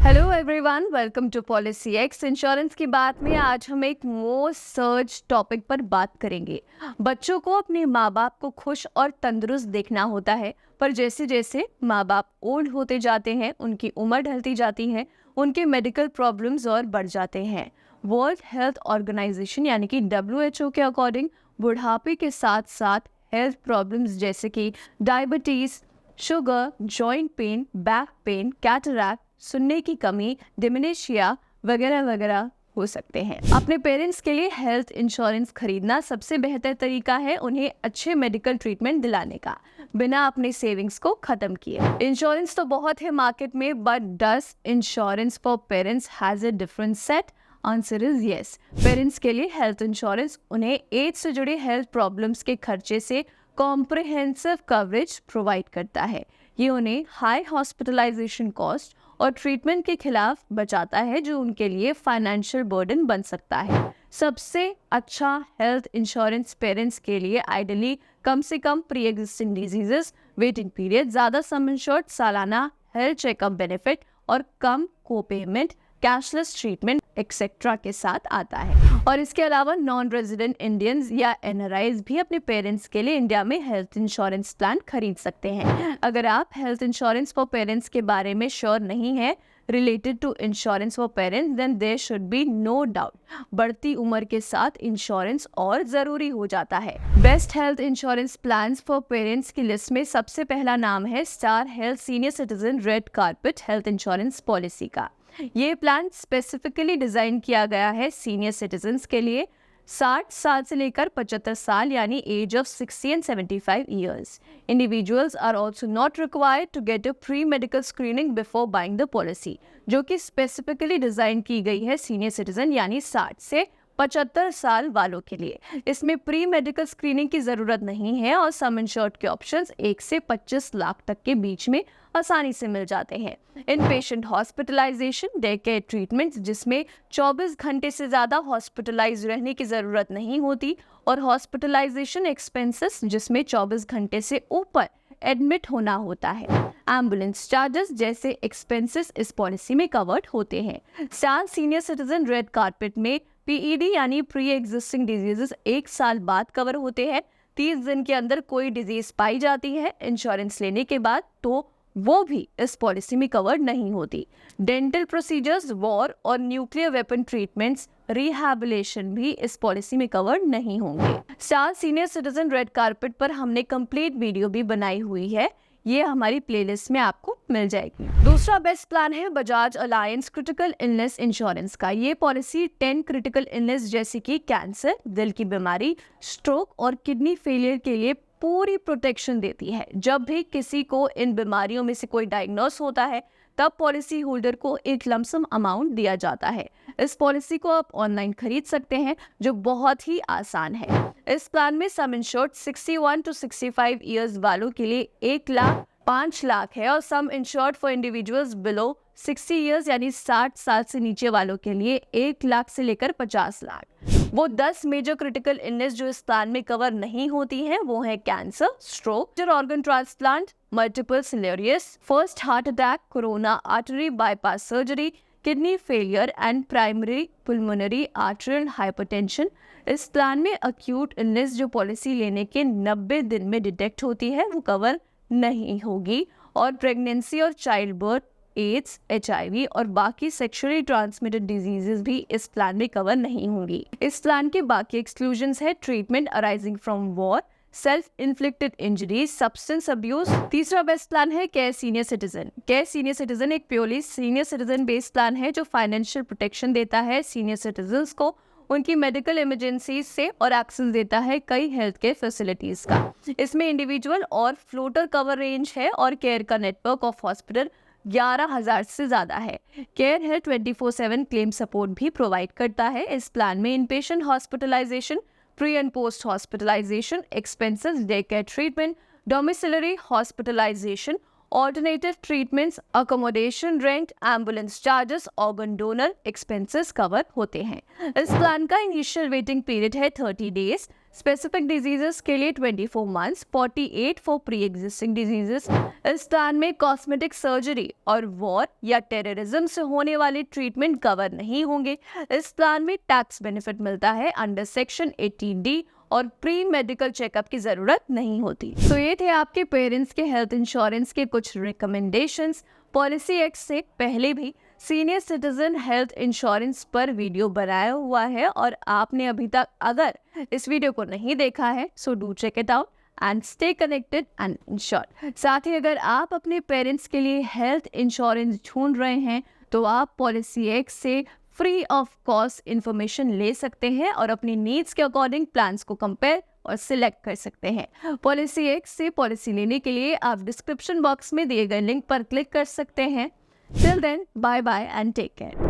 Hello everyone, welcome to policy X. Insurance की बात में आज हम एक मोस्ट सर्च टॉपिक पर बात करेंगे। बच्चों को अपने माँ बाप को खुश और तंदुरुस्त देखना होता है, पर जैसे जैसे माँ बाप ओल्ड होते जाते हैं, उनकी उम्र ढलती जाती है, उनके मेडिकल प्रॉब्लम्स और बढ़ जाते हैं। वर्ल्ड हेल्थ ऑर्गेनाइजेशन यानी कि WHO के अकॉर्डिंग बुढ़ापे के साथ साथ हेल्थ प्रॉब्लम्स जैसे कि diabetes, sugar, joint pain, back pain, cataract, सुनने की कमी, डिमेंशिया वगैरह वगैरह हो सकते हैं। अपने पेरेंट्स के लिए हेल्थ इंश्योरेंस खरीदना सबसे बेहतर तरीका है उन्हें अच्छे मेडिकल ट्रीटमेंट दिलाने का, बिना अपने सेविंग्स को खत्म किए। इंश्योरेंस तो बहुत है मार्केट में, but does insurance for parents has a different set? Answer is yes. Parents के लिए हेल्थ इंश्योरेंस उन्हें एज से जुड़े हेल्थ प्रॉब्लम्स के खर्चे से कॉम्प्रिहेंसिव कवरेज प्रोवाइड करता है। ये उन्हें हाई हॉस्पिटलाइजेशन कॉस्ट और ट्रीटमेंट के खिलाफ बचाता है, जो उनके लिए फाइनेंशियल बर्डन बन सकता है। सबसे अच्छा हेल्थ इंश्योरेंस पेरेंट्स के लिए आइडियली कम से कम pre existing diseases, waiting period, ज़्यादा सम इंश्योर्ड, सालाना हेल्थ चेकअप बेनिफिट और कम को पेमेंट, कैशलेस ट्रीटमेंट एक्सेट्रा के साथ आता है। और इसके अलावा नॉन रेजिडेंट इंडियंस या NRIs भी अपने पेरेंट्स के लिए इंडिया में हेल्थ इंश्योरेंस प्लान खरीद सकते हैं। अगर आप हेल्थ इंश्योरेंस फॉर पेरेंट्स के बारे में श्योर नहीं है related to insurance for parents, then there should be no doubt बढ़ती उम्र के साथ इंश्योरेंस और ज़रूरी हो जाता है। Best health insurance plans for parents की लिस्ट में सबसे पहला नाम है star health senior citizen red carpet health insurance policy का। ये प्लान स्पेसिफिकली डिज़ाइन किया गया है सीनियर सिटीजन्स के लिए, 60 साल से लेकर 75 साल यानी age of 60 and 75 years. Individuals are also not required to get a pre medical screening before buying the policy, जो कि स्पेसिफिकली डिज़ाइन की गई है सीनियर सिटीजन यानी 60 से 75 साल वालों के लिए। इसमें प्री मेडिकल स्क्रीनिंग की ज़रूरत नहीं है और सम इंश्योर्ड के ऑप्शंस 1 से 25 लाख तक के बीच में आसानी से मिल जाते हैं। Inpatient hospitalisation, day care treatments जिसमें 24 घंटे से ज़्यादा हॉस्पिटलाइज रहने की ज़रूरत नहीं होती, और हॉस्पिटलाइजेशन एक्सपेंसेस जिसमें 24 घंटे से ऊपर एडमिट होना होता है। एम्बुलेंस चार्जेस जैसे एक्सपेंसेस इस पॉलिसी में कवर्ड होते हैं। Star senior citizen red carpet में PED यानी प्री एग्जिस्टिंग डिजीजेस 1 साल बाद कवर होते हैं। 30 दिन के अंदर कोई डिजीज पाई जाती है इंश्योरेंस लेने के बाद तो वो भी इस पॉलिसी में कवर्ड नहीं होती। डेंटल प्रोसीजर्स, वॉर और न्यूक्लियर वेपन ट्रीटमेंट्स, रिहैबिलिटेशन भी इस पॉलिसी में कवर्ड नहीं होंगे। Star senior citizen red carpet पर हमने कंप्लीट वीडियो भी बनाई हुई है, ये हमारी प्लेलिस्ट में आपको मिल जाएगी। दूसरा बेस्ट प्लान है Bajaj alliance critical illness insurance का। ये पॉलिसी 10 क्रिटिकल इलनेस जैसे कि कैंसर, दिल की बीमारी, स्ट्रोक और किडनी फेलियर के लिए पूरी प्रोटेक्शन देती है। जब भी किसी को इन बीमारियों में से कोई डायग्नोस होता है, तब पॉलिसी होल्डर को एक लमसम अमाउंट दिया जाता है। इस पॉलिसी को आप ऑनलाइन खरीद सकते हैं, जो बहुत ही आसान है। इस प्लान में सम इंश्योर्ड 61 to 65 ईयर्स वालों के लिए 1 लाख 5 लाख है, और सम insured for individuals below 60 years यानी 60 साल से नीचे वालों के लिए 1 लाख से लेकर 50 लाख। वो 10 मेजर क्रिटिकल इलनेस जो इस प्लान में कवर नहीं होती हैं, वो है cancer, stroke, organ transplant, multiple sclerosis, first heart attack, coronary artery bypass surgery, kidney failure and primary pulmonary arterial hypertension. इस प्लान में अक्यूट इलनेस जो पॉलिसी लेने के 90 दिन में डिटेक्ट होती है, वो कवर नहीं होगी, और प्रेगनेंसी और चाइल्ड बर्थ, एड्स, HIV और बाकी सेक्सुअली ट्रांसमिटेड डिजीजेस भी इस प्लान में कवर नहीं होंगी। इस प्लान के बाकी एक्सक्लूजन्स है treatment arising from war, self inflicted injuries, substance abuse. तीसरा बेस्ट प्लान है Care Senior Citizen. Care Senior Citizen एक purely senior citizen based plan है जो फाइनेंशियल प्रोटेक्शन देता है सीनियर सिटीजन्स को उनकी मेडिकल इमरजेंसी से, और एक्सेस देता है कई हेल्थ केयर फैसिलिटीज का। इसमें इंडिविजुअल और फ्लोटर कवर रेंज है, और केयर का नेटवर्क ऑफ हॉस्पिटल 11,000 से ज़्यादा है। केयर हेल्थ 24/7 क्लेम सपोर्ट भी प्रोवाइड करता है। इस प्लान में inpatient hospitalisation, pre and post hospitalisation expenses, day care treatment, domiciliary hospitalisation, alternative treatments, accommodation, rent, ambulance charges, organ donor expenses cover होते हैं। इस प्लान का इनिशियल वेटिंग पीरियड है 30 डेज। स्पेसिफिक डिजीजेस के लिए 24 months, 48 for pre existing diseases. इस plan में cosmetic surgery और वॉर या टेररिज्म से होने वाले ट्रीटमेंट कवर नहीं होंगे। इस प्लान में टैक्स बेनिफिट मिलता है अंडर सेक्शन 18D और प्री मेडिकल चेकअप की जरूरत नहीं होती। तो ये थे आपके पेरेंट्स के हेल्थ इंश्योरेंस के कुछ रिकमेंडेशंस। पॉलिसी एक्ट से पहले भी सीनियर सिटीजन हेल्थ इंश्योरेंस पर वीडियो बनाया हुआ है और आपने अभी तक अगर इस वीडियो को नहीं देखा है so do check it out and stay connected and insured. साथ ही अगर आप अपने पेरेंट्स के लिए हेल्थ इंश्योरेंस ढूंढ रहे हैं तो आप पॉलिसी एक्ट से फ्री ऑफ कॉस्ट इंफॉर्मेशन ले सकते हैं और अपनी नीड्स के अकॉर्डिंग प्लान्स को कंपेयर और सिलेक्ट कर सकते हैं। पॉलिसी एक्ट से पॉलिसी लेने के लिए आप डिस्क्रिप्शन बॉक्स में दिए गए लिंक पर क्लिक कर सकते हैं। Till then, bye bye and take care.